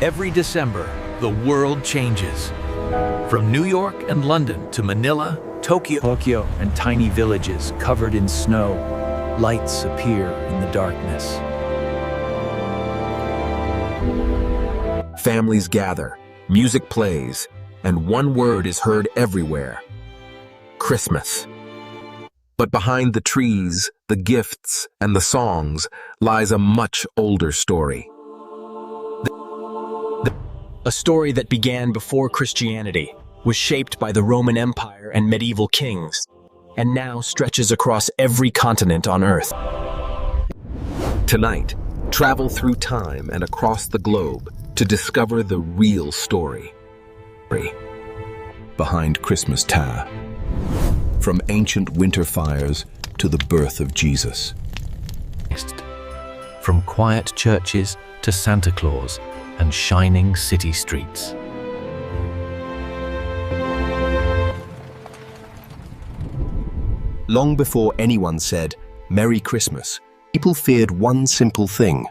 Every December, the world changes. From New York and London to Manila, Tokyo, and tiny villages covered in snow, lights appear in the darkness. Families gather, music plays, and one word is heard everywhere: Christmas. But behind the trees, the gifts, and the songs lies a much older story. A story that began before Christianity, was shaped by the Roman Empire and medieval kings, and now stretches across every continent on Earth. Tonight, travel through time and across the globe to discover the real story behind Christmas Time. From ancient winter fires to the birth of Jesus. From quiet churches to Santa Claus and shining city streets. Long before anyone said, "Merry Christmas," people feared one simple thing: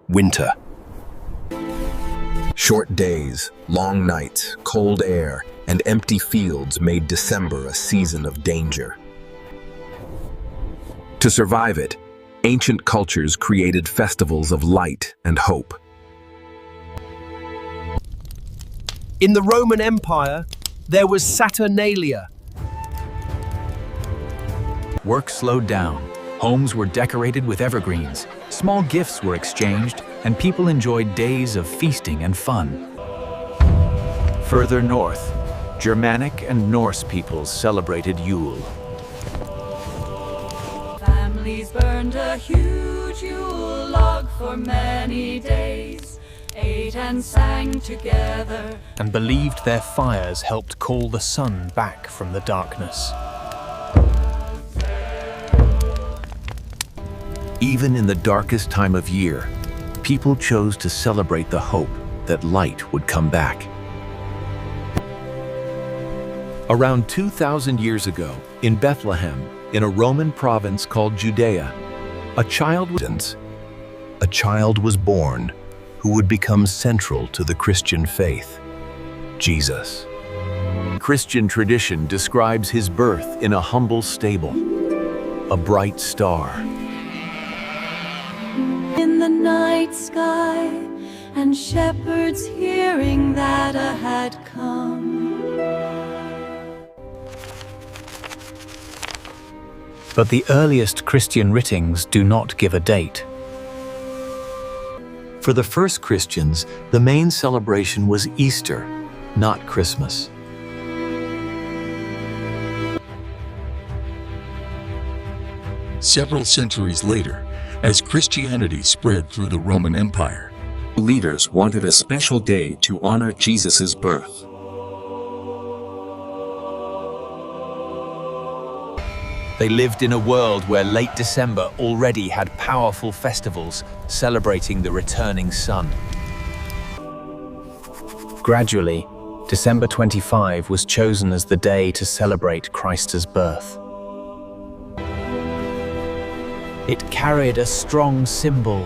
winter. Short days, long nights, cold air, and empty fields made December a season of danger. To survive it, ancient cultures created festivals of light and hope. In the Roman Empire, there was Saturnalia. Work slowed down. Homes were decorated with evergreens. Small gifts were exchanged, and people enjoyed days of feasting and fun. Further north, Germanic and Norse peoples celebrated Yule. Families burned a huge Yule log for many days, ate and sang together, And believed their fires helped call the sun back from the darkness. Even in the darkest time of year, people chose to celebrate the hope that light would come back. Around 2,000 years ago, in Bethlehem, in a Roman province called Judea, a child was born who would become central to the Christian faith: Jesus. Christian tradition describes his birth in a humble stable, a bright star. in the night sky, and shepherds hearing that a had come. But the earliest Christian writings do not give a date. For the first Christians, the main celebration was Easter, not Christmas. Several centuries later, as Christianity spread through the Roman Empire, leaders wanted a special day to honor Jesus' birth. They lived in a world where late December already had powerful festivals celebrating the returning sun. Gradually, December 25 was chosen as the day to celebrate Christ's birth. It carried a strong symbol.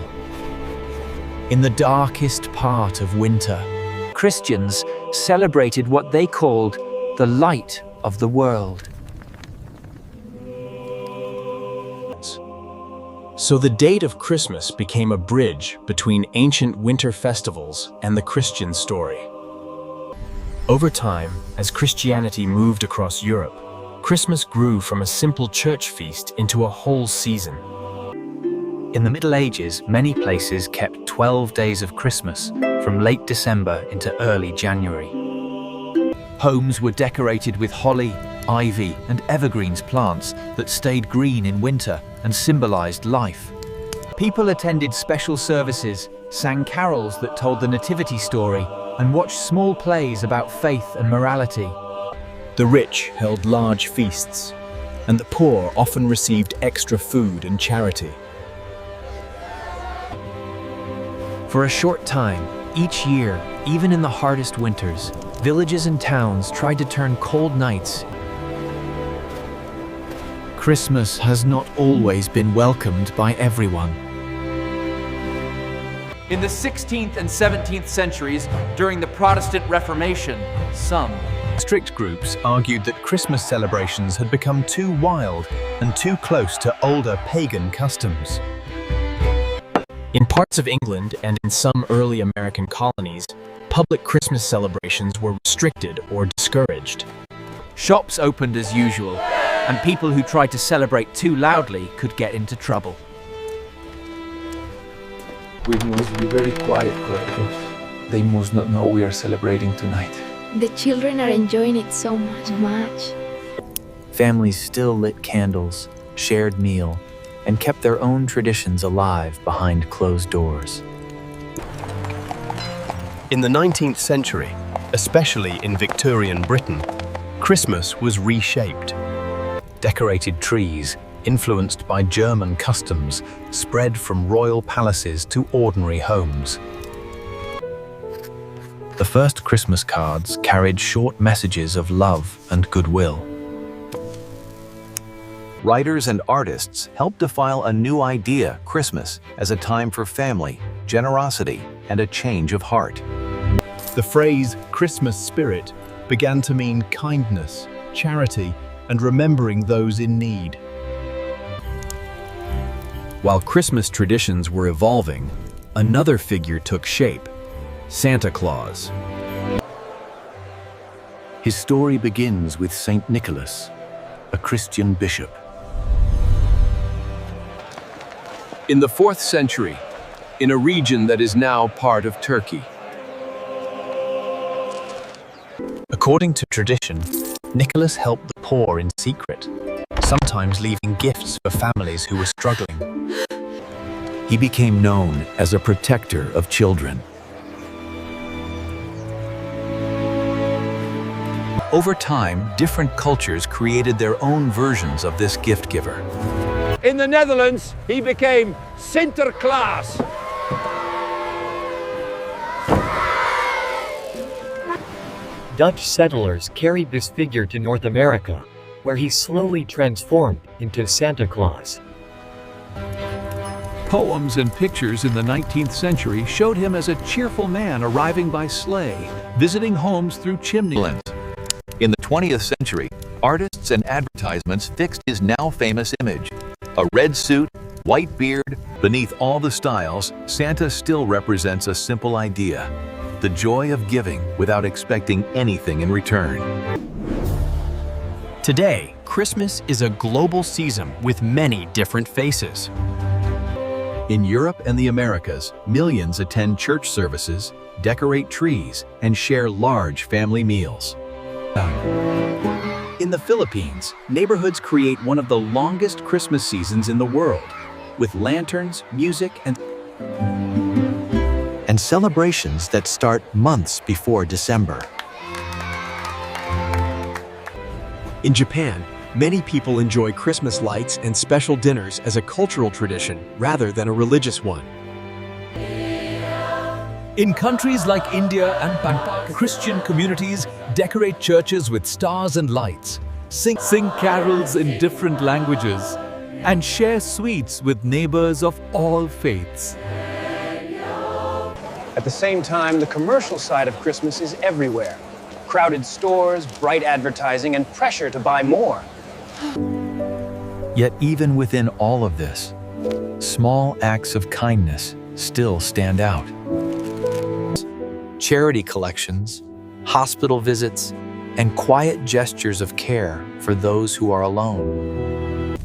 In the darkest part of winter, Christians celebrated what they called the light of the world. So the date of Christmas became a bridge between ancient winter festivals and the Christian story. Over time, as Christianity moved across Europe, Christmas grew from a simple church feast into a whole season. In the Middle Ages, many places kept 12 days of Christmas, from late December into early January. Homes were decorated with holly, ivy, and evergreens plants that stayed green in winter and symbolized life. People attended special services, sang carols that told the nativity story, and watched small plays about faith and morality. The rich held large feasts, and the poor often received extra food and charity. For a short time, each year, even in the hardest winters, villages and towns tried to turn cold nights. Christmas has not always been welcomed by everyone. In the 16th and 17th centuries, during the Protestant Reformation, some Strict groups argued that Christmas celebrations had become too wild and too close to older pagan customs. In parts of England and in some early American colonies, public Christmas celebrations were restricted or discouraged. shops opened as usual, and people who tried to celebrate too loudly could get into trouble. We must be very quiet, because they must not know we are celebrating tonight. The children are enjoying it so much. Families still lit candles, shared meal, and kept their own traditions alive behind closed doors. In the 19th century, especially in Victorian Britain, Christmas was reshaped. Decorated trees, influenced by German customs, spread from royal palaces to ordinary homes. The first Christmas cards carried short messages of love and goodwill. Writers and artists helped define a new idea, Christmas, as a time for family, generosity, and a change of heart. The phrase Christmas spirit began to mean kindness, charity, and remembering those in need. While Christmas traditions were evolving, another figure took shape: Santa Claus. His story begins with Saint Nicholas, a Christian bishop. In the 4th century, in a region that is now part of Turkey, According to tradition, Nicholas helped the poor in secret, sometimes leaving gifts for families who were struggling. He became known as a protector of children. Over time, different cultures created their own versions of this gift giver. In the Netherlands, he became Sinterklaas. Dutch settlers carried this figure to North America, where he slowly transformed into Santa Claus. Poems and pictures in the 19th century showed him as a cheerful man arriving by sleigh, visiting homes through chimneys. In the 20th century, artists and advertisements fixed his now famous image. A red suit, white beard, beneath all the styles, Santa still represents a simple idea: the joy of giving without expecting anything in return. Today, Christmas is a global season with many different faces. In Europe and the Americas, millions attend church services, decorate trees, and share large family meals. In the Philippines, neighborhoods create one of the longest Christmas seasons in the world, with lanterns, music, and celebrations that start months before December. In Japan, many people enjoy Christmas lights and special dinners as a cultural tradition rather than a religious one. In countries like India and Pakistan, Christian communities decorate churches with stars and lights, sing carols in different languages, and share sweets with neighbors of all faiths. At the same time, the commercial side of Christmas is everywhere. Crowded stores, bright advertising, and pressure to buy more. Yet even within all of this, small acts of kindness still stand out. Charity collections, hospital visits, and quiet gestures of care for those who are alone.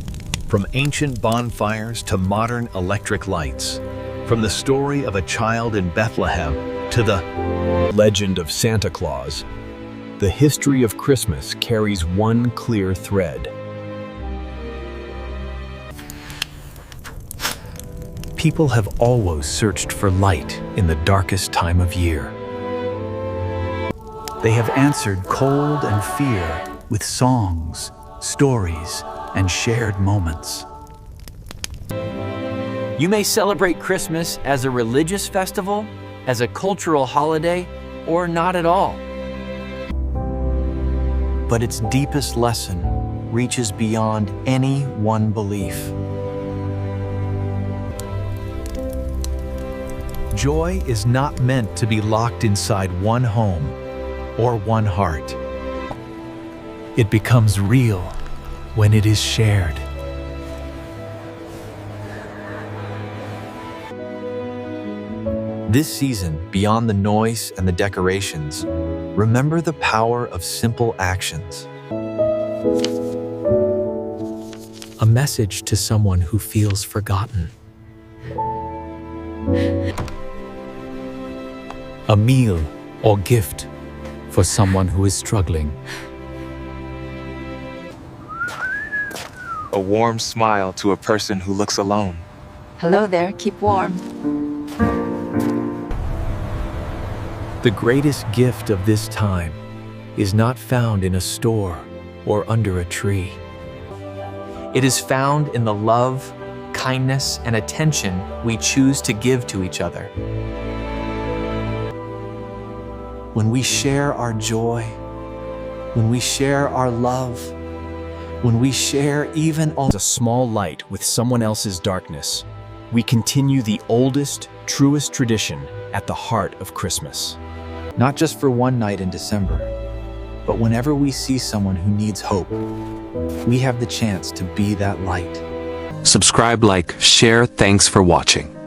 From ancient bonfires to modern electric lights, from the story of a child in Bethlehem to the legend of Santa Claus, the history of Christmas carries one clear thread. People have always searched for light in the darkest time of year. They have answered cold and fear with songs, stories, and shared moments. You may celebrate Christmas as a religious festival, as a cultural holiday, or not at all. But its deepest lesson reaches beyond any one belief. Joy is not meant to be locked inside one home or one heart. It becomes real when it is shared. This season, beyond the noise and the decorations, remember the power of simple actions. A message to someone who feels forgotten. A meal or gift for someone who is struggling. A warm smile to a person who looks alone. Hello there, keep warm. The greatest gift of this time is not found in a store or under a tree. It is found in the love, kindness, and attention we choose to give to each other. When we share our joy, when we share our love, when we share even a small light with someone else's darkness, we continue the oldest, truest tradition at the heart of Christmas. Not just for one night in December, but whenever we see someone who needs hope, we have the chance to be that light. Subscribe, like, share. Thanks for watching.